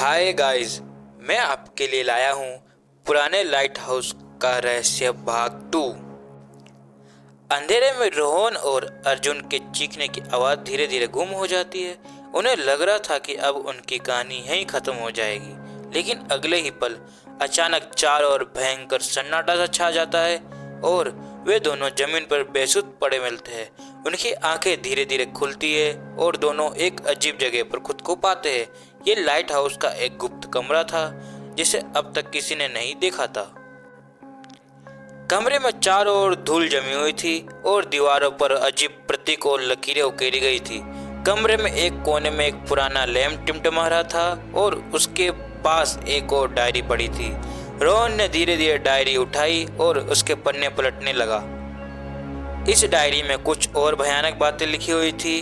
Hi guys, मैं आपके लिए लाया हूँ पुराने लाइट हाउस का रहस्य भाग 2। अंधेरे में रोहन और अर्जुन के चीखने की आवाज़ धीरे धीरे गुम हो जाती है। उन्हें लग रहा था कि अब उनकी कहानी यहीं खत्म हो जाएगी, लेकिन अगले ही पल अचानक चारों ओर भयंकर सन्नाटा सा छा जाता है और वे दोनों जमीन पर बेसुध पड़े मिलते हैं। उनकी आंखें धीरे धीरे खुलती है और दोनों एक अजीब जगह पर खुद को पाते हैं। ये लाइट हाउस का एक गुप्त कमरा था जिसे अब तक किसी ने नहीं देखा था। कमरे में चारों ओर धूल जमी हुई थी और दीवारों पर अजीब प्रतीक और लकीरें उकेरी गई थी। कमरे में एक कोने में एक पुराना लैंप टिमटिमा रहा था और उसके पास एक और डायरी पड़ी थी। रोहन ने धीरे धीरे डायरी उठाई और उसके पन्ने पलटने लगा। इस डायरी में कुछ और भयानक बातें लिखी हुई थी।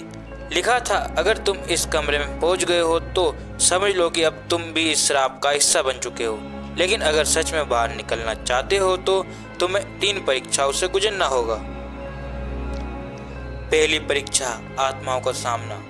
लिखा था, अगर तुम इस कमरे में पहुंच गए हो तो समझ लो कि अब तुम भी इस श्राप का हिस्सा बन चुके हो, लेकिन अगर सच में बाहर निकलना चाहते हो तो तुम्हें 3 परीक्षाओं से गुजरना होगा। पहली परीक्षा, आत्माओं का सामना।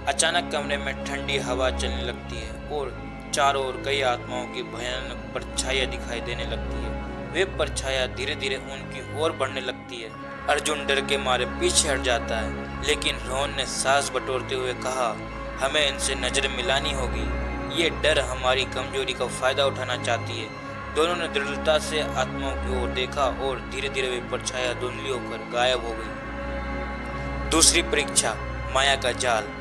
अचानक कमरे में ठंडी हवा चलने लगती है और चारों ओर कई आत्माओं की भयानक परछाइयां दिखाई देने लगती है। वे परछाइयां धीरे धीरे उनकी ओर बढ़ने लगती है। अर्जुन डर के मारे पीछे हट जाता है, लेकिन रोहन ने सांस बटोरते हुए कहा, हमें इनसे नजर मिलानी होगी। ये डर हमारी कमजोरी का फायदा उठाना चाहती है। दोनों ने दृढ़ता से आत्माओं की ओर देखा और धीरे धीरे वे परछाइयां धुंधली होकर गायब हो गई। दूसरी परीक्षा, माया का जाल।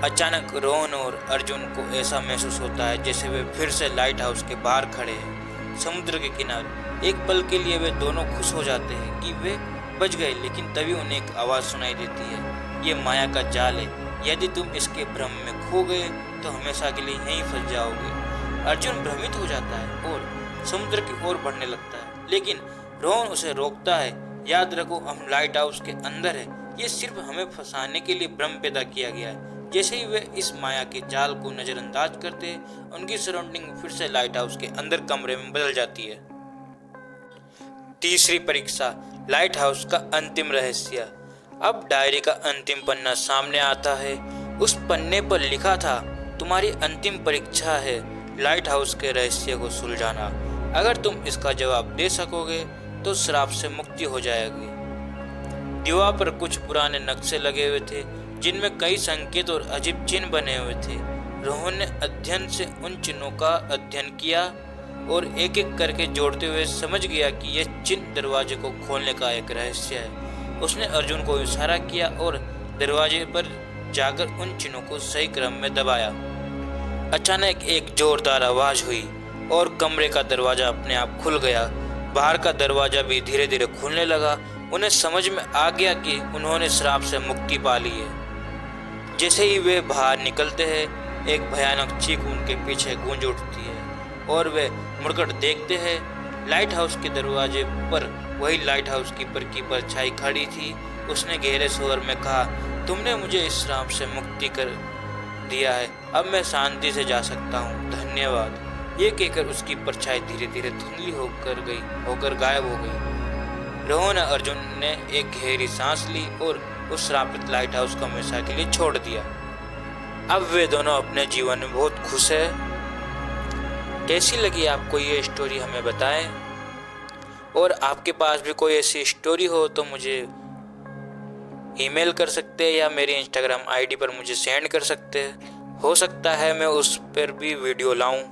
अचानक रोहन और अर्जुन को ऐसा महसूस होता है जैसे वे फिर से लाइट हाउस के बाहर खड़े हैं, समुद्र के किनारे। एक पल के लिए वे दोनों खुश हो जाते हैं कि वे बच गए, लेकिन तभी उन्हें एक आवाज़ सुनाई देती है, ये माया का जाल है। यदि तुम इसके भ्रम में खो गए तो हमेशा के लिए यहीं फंस जाओगे। अर्जुन भ्रमित हो जाता है और समुद्र की ओर बढ़ने लगता है, लेकिन रोहन उसे रोकता है। याद रखो, हम लाइट हाउस के अंदर है। ये सिर्फ हमें फंसाने के लिए भ्रम पैदा किया गया है। जैसे ही वे इस माया के जाल को नजरअंदाज करते हैं, उनकी सराउंडिंग फिर से लाइट हाउस के अंदर कमरे में बदल जाती है। तीसरी परीक्षा, लाइट हाउस का अंतिम रहस्य। अब डायरी का अंतिम पन्ना सामने आता है। उस पन्ने पर लिखा था, तुम्हारी अंतिम परीक्षा है लाइट हाउस के रहस्य को सुलझाना। अगर तुम इसका जवाब दे सकोगे तो श्राप से मुक्ति हो जाएगी। दीवार पर कुछ पुराने नक्शे लगे हुए थे जिनमें कई संकेत और अजीब चिन्ह बने हुए थे। रोहन ने अध्ययन से उन चिन्हों का अध्ययन किया और एक एक करके जोड़ते हुए समझ गया कि यह चिन्ह दरवाजे को खोलने का एक रहस्य है। उसने अर्जुन को इशारा किया और दरवाजे पर जाकर उन चिन्हों को सही क्रम में दबाया। अचानक एक जोरदार आवाज हुई और कमरे का दरवाजा अपने आप खुल गया। बाहर का दरवाजा भी धीरे धीरे खुलने लगा। उन्हें समझ में आ गया कि उन्होंने श्राप से मुक्ति पा ली है। जैसे ही वे बाहर निकलते हैं, एक भयानक चीख उनके पीछे गूंज उठती है और वे मुड़कर देखते हैं। लाइट हाउस के दरवाजे पर वही लाइट हाउस कीपर की परछाई खड़ी थी। उसने गहरे स्वर में कहा, तुमने मुझे इस श्राप से मुक्ति कर दिया है। अब मैं शांति से जा सकता हूँ, धन्यवाद। ये कहकर उसकी परछाई धीरे धीरे धुंधली होकर गायब हो गई। रोहन और अर्जुन ने एक गहरी सांस ली और उस श्रापित लाइट हाउस को हमेशा के लिए छोड़ दिया। अब वे दोनों अपने जीवन में बहुत खुश है। कैसी लगी आपको ये स्टोरी हमें बताएं, और आपके पास भी कोई ऐसी स्टोरी हो तो मुझे ईमेल कर सकते हैं या मेरी इंस्टाग्राम आईडी पर मुझे सेंड कर सकते हैं। हो सकता है मैं उस पर भी वीडियो लाऊं।